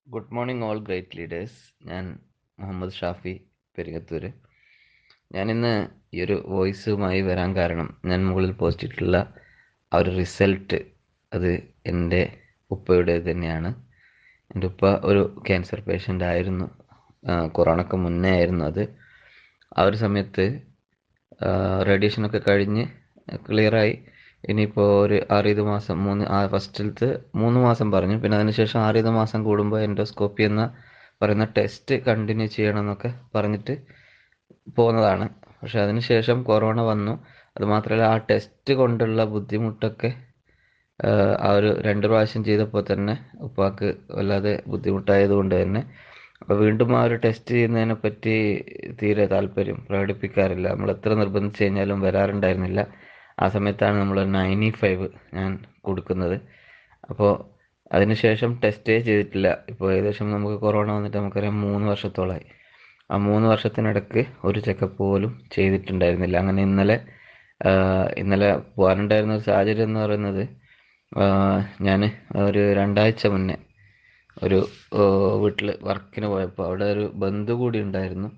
Good morning all great leaders. ഞാൻ മുഹമ്മദ് ഷാഫി പെരിങ്ങത്തൂർ. ഞാനിന്ന് ഈ ഒരു വോയിസുമായി വരാൻ കാരണം, ഞാൻ മുകളിൽ പോസ്റ്റ് ഇട്ടിട്ടുള്ള ആ ഒരു റിസൾട്ട് അത് എൻ്റെ ഉപ്പയുടെ തന്നെയാണ്. എൻ്റെ ഉപ്പ ഒരു ക്യാൻസർ പേഷ്യൻ്റ് ആയിരുന്നു. കൊറോണയ്ക്ക് മുന്നേ ആയിരുന്നു അത്. ആ ഒരു സമയത്ത് റേഡിയേഷനൊക്കെ കഴിഞ്ഞ് ക്ലിയറായി. ഇനിയിപ്പോൾ ഒരു 6-7 മാസം, ഫസ്റ്റിലത്തെ 3 മാസം പറഞ്ഞു. പിന്നെ അതിനുശേഷം 6-7 മാസം കൂടുമ്പോൾ എൻഡോസ്കോപ്പി എന്ന പറയുന്ന ടെസ്റ്റ് കണ്ടിന്യൂ ചെയ്യണം എന്നൊക്കെ പറഞ്ഞിട്ട് പോകുന്നതാണ്. പക്ഷെ അതിനുശേഷം കൊറോണ വന്നു. അതുമാത്രമല്ല, ആ ടെസ്റ്റ് കൊണ്ടുള്ള ബുദ്ധിമുട്ടൊക്കെ ആ ഒരു 2 പ്രാവശ്യം ചെയ്തപ്പോൾ തന്നെ ഉപ്പാക്ക് വല്ലാതെ ബുദ്ധിമുട്ടായത് കൊണ്ട് തന്നെ അപ്പോൾ വീണ്ടും ആ ഒരു ടെസ്റ്റ് ചെയ്യുന്നതിനെ പറ്റി തീരെ താല്പര്യം പ്രകടിപ്പിക്കാറില്ല. നമ്മൾ എത്ര നിർബന്ധിച്ച് കഴിഞ്ഞാലും വരാറുണ്ടായിരുന്നില്ല. ആ സമയത്താണ് നമ്മൾ 95 ഞാൻ കൊടുക്കുന്നത്. അപ്പോൾ അതിനുശേഷം ടെസ്റ്റേ ചെയ്തിട്ടില്ല. ഇപ്പോൾ ഏകദേശം നമുക്ക് കൊറോണ വന്നിട്ട് നമുക്കറിയാം 3 വർഷത്തോളമായി. ആ 3 വർഷത്തിനിടയ്ക്ക് ഒരു ചെക്കപ്പ് പോലും ചെയ്തിട്ടുണ്ടായിരുന്നില്ല. അങ്ങനെ ഇന്നലെ പോകാനുണ്ടായിരുന്ന ഒരു സാഹചര്യം എന്ന് പറയുന്നത്, ഞാൻ ഒരു 2 ആഴ്ച മുന്നേ ഒരു വീട്ടിൽ വർക്കിന് പോയപ്പോൾ അവിടെ ഒരു ബന്ധു കൂടി ഉണ്ടായിരുന്നു.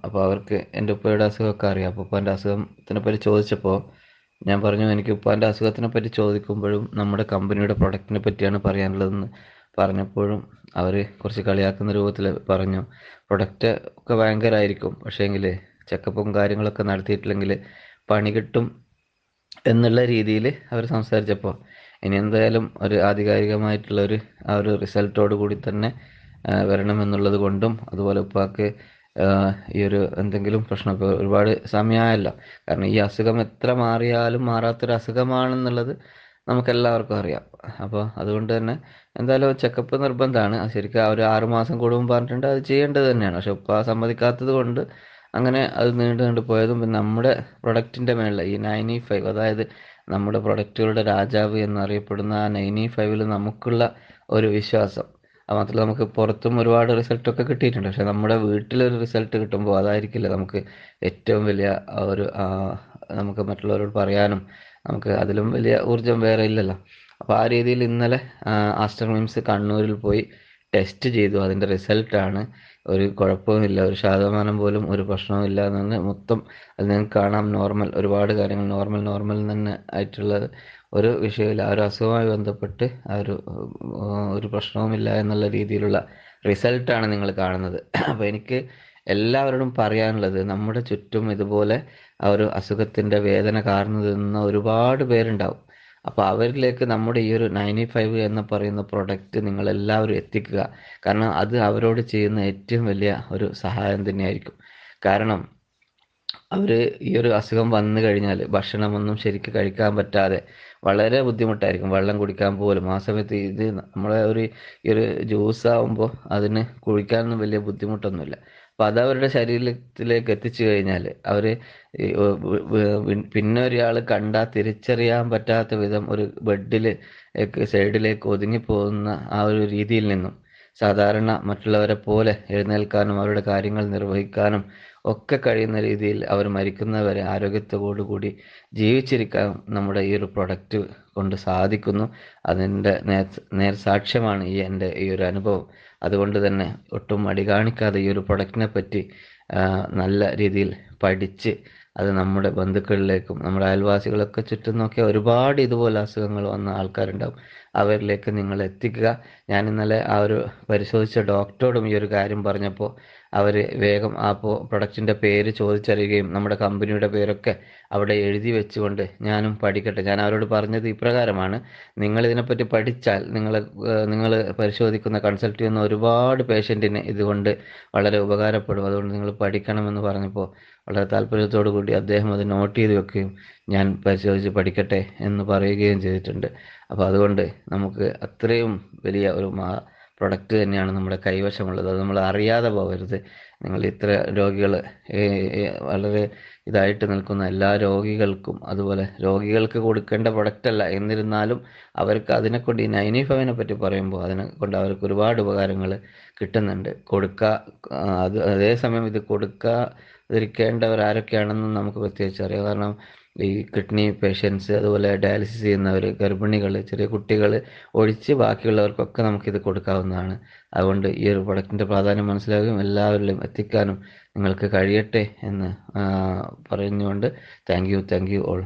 അപ്പോൾ അവർക്ക് എൻ്റെ ഉപ്പയുടെ അസുഖമൊക്കെ അറിയാം. അപ്പോൾ ഉപ്പാൻ്റെ അസുഖത്തിനെ പറ്റി ചോദിച്ചപ്പോൾ ഞാൻ പറഞ്ഞു, എനിക്ക് ഉപ്പാൻ്റെ അസുഖത്തിനെ പറ്റി ചോദിക്കുമ്പോഴും നമ്മുടെ കമ്പനിയുടെ പ്രൊഡക്റ്റിനെ പറ്റിയാണ് പറയാനുള്ളതെന്ന് പറഞ്ഞപ്പോഴും അവർ കുറച്ച് കളിയാക്കുന്ന രൂപത്തിൽ പറഞ്ഞു, പ്രൊഡക്റ്റ് ഒക്കെ ഭയങ്കരമായിരിക്കും, പക്ഷേങ്കിൽ ചെക്കപ്പും കാര്യങ്ങളൊക്കെ നടത്തിയിട്ടില്ലെങ്കിൽ പണി കിട്ടും എന്നുള്ള രീതിയിൽ അവർ സംസാരിച്ചപ്പോൾ, ഇനി എന്തായാലും ഒരു ആധികാരികമായിട്ടുള്ളൊരു ആ ഒരു റിസൾട്ടോട് കൂടി തന്നെ വരണമെന്നുള്ളത് കൊണ്ടും, അതുപോലെ ഉപ്പാക്ക് ഈ ഒരു എന്തെങ്കിലും പ്രശ്നമൊക്കെ ഒരുപാട് സമയമായല്ലോ. കാരണം ഈ അസുഖം എത്ര മാറിയാലും മാറാത്തൊരു അസുഖമാണെന്നുള്ളത് നമുക്കെല്ലാവർക്കും അറിയാം. അപ്പോൾ അതുകൊണ്ട് തന്നെ എന്തായാലും ചെക്കപ്പ് നിർബന്ധമാണ്. അത് ശരിക്കും ആ ഒരു 6 മാസം കൂടുമ്പോൾ പറഞ്ഞിട്ടുണ്ട്, അത് ചെയ്യേണ്ടത് തന്നെയാണ്. പക്ഷെ ഉപ്പ സമ്മതിക്കാത്തത് കൊണ്ട് അങ്ങനെ അത് നീണ്ടു നീണ്ടു പോയതും, പിന്നെ നമ്മുടെ പ്രൊഡക്റ്റിൻ്റെ മേളിൽ ഈ 95, അതായത് നമ്മുടെ പ്രൊഡക്റ്റുകളുടെ രാജാവ് എന്നറിയപ്പെടുന്ന ആ 95-ൽ നമുക്കുള്ള ഒരു വിശ്വാസം, അത് മാത്രമല്ല നമുക്ക് പുറത്തും ഒരുപാട് റിസൾട്ടൊക്കെ കിട്ടിയിട്ടുണ്ട്. പക്ഷെ നമ്മുടെ വീട്ടിലൊരു റിസൾട്ട് കിട്ടുമ്പോൾ അതായിരിക്കില്ല നമുക്ക് ഏറ്റവും വലിയ നമുക്ക് മറ്റുള്ളവരോട് പറയാനും നമുക്ക് അതിലും വലിയ ഊർജം വേറെ ഇല്ലല്ലോ. അപ്പോൾ ആ രീതിയിൽ ഇന്നലെ ആസ്റ്റർ മിംസ് കണ്ണൂരിൽ പോയി ടെസ്റ്റ് ചെയ്തു. അതിൻ്റെ റിസൾട്ടാണ് ഒരു കുഴപ്പവുമില്ല, ഒരു ശതമാനം പോലും ഒരു പ്രശ്നവും ഇല്ല എന്നാണ് മൊത്തം. അത് നിങ്ങൾക്ക് കാണാം, നോർമൽ, ഒരുപാട് കാര്യങ്ങൾ നോർമൽ തന്നെ ആയിട്ടുള്ളത്, ഒരു വിഷയമില്ല. ആ ഒരു അസുഖവുമായി ബന്ധപ്പെട്ട് ഒരു പ്രശ്നവുമില്ല എന്നുള്ള രീതിയിലുള്ള റിസൾട്ടാണ് നിങ്ങൾ കാണുന്നത്. അപ്പോൾ എനിക്ക് എല്ലാവരോടും പറയാനുള്ളത്, നമ്മുടെ ചുറ്റും ഇതുപോലെ ആ ഒരു അസുഖത്തിൻ്റെ വേദന കാർന്നു തിന്നുന്ന ഒരുപാട് പേരുണ്ടാവും. അപ്പോൾ അവരിലേക്ക് നമ്മുടെ ഈ ഒരു 95 എന്ന് പറയുന്ന പ്രൊഡക്റ്റ് നിങ്ങളെല്ലാവരും എത്തിക്കുക. കാരണം അത് അവരോട് ചെയ്യുന്ന ഏറ്റവും വലിയ ഒരു സഹായം തന്നെയായിരിക്കും. കാരണം അവർ ഈ ഒരു അസുഖം വന്നു കഴിഞ്ഞാൽ ഭക്ഷണമൊന്നും ശരിക്ക് കഴിക്കാൻ പറ്റാതെ വളരെ ബുദ്ധിമുട്ടായിരിക്കും. വെള്ളം കുടിക്കാൻ പോലും ആ സമയത്ത്, ഇത് നമ്മളെ ഈ ഒരു ജ്യൂസ് ആകുമ്പോൾ അതിന് കുടിക്കാനൊന്നും വലിയ ബുദ്ധിമുട്ടൊന്നുമില്ല. അപ്പോൾ അത് അവരുടെ ശരീരത്തിലേക്ക് എത്തിച്ചു കഴിഞ്ഞാൽ അവർ പിന്നെ ഒരാൾ കണ്ടാൽ തിരിച്ചറിയാൻ പറ്റാത്ത വിധം ഒരു ബെഡിൽ സൈഡിലേക്ക് ഒതുങ്ങിപ്പോകുന്ന ആ ഒരു രീതിയിൽ നിന്നും സാധാരണ മറ്റുള്ളവരെ പോലെ എഴുന്നേൽക്കാനും അവരുടെ കാര്യങ്ങൾ നിർവഹിക്കാനും ഒക്കെ കഴിയുന്ന രീതിയിൽ അവർ മരിക്കുന്നവരെ ആരോഗ്യത്തോടുകൂടി ജീവിച്ചിരിക്കാൻ നമ്മുടെ ഈ ഒരു പ്രൊഡക്റ്റ് കൊണ്ട് സാധിക്കുന്നു. അതിൻ്റെ നേർസാക്ഷ്യമാണ് എൻ്റെ ഈ ഒരു അനുഭവം. അതുകൊണ്ട് തന്നെ ഒട്ടും മടി കാണിക്കാതെ ഈ ഒരു പ്രൊഡക്റ്റിനെ പറ്റി നല്ല രീതിയിൽ പഠിച്ച് അത് നമ്മുടെ ബന്ധുക്കളിലേക്കും നമ്മുടെ അയൽവാസികളൊക്കെ ചുറ്റും നോക്കിയാൽ ഒരുപാട് ഇതുപോലെ അസുഖങ്ങൾ വന്ന ആൾക്കാരുണ്ടാവും, അവരിലേക്ക് നിങ്ങൾ എത്തിക്കുക. ഞാൻ ഇന്നലെ ആ ഒരു പരിശോധിച്ച ഡോക്ടറോടും ഈ ഒരു കാര്യം പറഞ്ഞപ്പോൾ അവർ വേഗം ആ പ്രൊഡക്റ്റിൻ്റെ പേര് ചോദിച്ചറിയുകയും നമ്മുടെ കമ്പനിയുടെ പേരൊക്കെ അവിടെ എഴുതി വെച്ചുകൊണ്ട് ഞാനും പഠിക്കട്ടെ. ഞാൻ അവരോട് പറഞ്ഞത് ഇപ്രകാരമാണ്, നിങ്ങൾ ഇതിനെപ്പറ്റി പഠിച്ചാൽ നിങ്ങൾ പരിശോധിക്കുന്ന കൺസൾട്ട് ചെയ്യുന്ന ഒരുപാട് പേഷ്യൻറ്റിന് ഇതുകൊണ്ട് വളരെ ഉപകാരപ്പെടും. അതുകൊണ്ട് നിങ്ങൾ പഠിക്കണമെന്ന് പറഞ്ഞപ്പോൾ വളരെ താല്പര്യത്തോടു കൂടി അദ്ദേഹം അത് നോട്ട് ചെയ്ത് വെക്കുകയും ഞാൻ പരിശോധിച്ച് പഠിക്കട്ടെ എന്ന് പറയുകയും ചെയ്തിട്ടുണ്ട്. അപ്പോൾ അതുകൊണ്ട് നമുക്ക് അത്രയും വലിയ ഒരു പ്രൊഡക്റ്റ് തന്നെയാണ് നമ്മുടെ കൈവശമുള്ളത്. അത് നമ്മൾ അറിയാതെ പോകരുത്. നിങ്ങൾ ഇത്ര രോഗികൾ, വളരെ ഇതായിട്ട് നിൽക്കുന്ന എല്ലാ രോഗികൾക്കും, അതുപോലെ രോഗികൾക്ക് കൊടുക്കേണ്ട പ്രൊഡക്റ്റല്ല, എന്നിരുന്നാലും അവർക്ക് അതിനെക്കൊണ്ട് ഈ 95-നെ പറ്റി പറയുമ്പോൾ അതിനെ കൊണ്ട് അവർക്ക് ഒരുപാട് ഉപകാരങ്ങൾ കിട്ടുന്നുണ്ട്. അതേസമയം ഇത് കൊടുക്കാതിരിക്കേണ്ടവർ ആരൊക്കെയാണെന്നും നമുക്ക് പ്രത്യേകിച്ച് അറിയാം. കാരണം ഈ കിഡ്നി പേഷ്യൻസ്, അതുപോലെ ഡയാലിസിസ് ചെയ്യുന്നവർ, ഗർഭിണികൾ, ചെറിയ കുട്ടികൾ ഒഴിച്ച് ബാക്കിയുള്ളവർക്കൊക്കെ നമുക്കിത് കൊടുക്കാവുന്നതാണ്. അതുകൊണ്ട് ഈ ഒരു പ്രൊഡക്റ്റിൻ്റെ പ്രാധാന്യം മനസ്സിലാക്കുകയും എല്ലാവരിലും എത്തിക്കാനും നിങ്ങൾക്ക് കഴിയട്ടെ എന്ന് പറഞ്ഞുകൊണ്ട് താങ്ക് യു ഓൾ.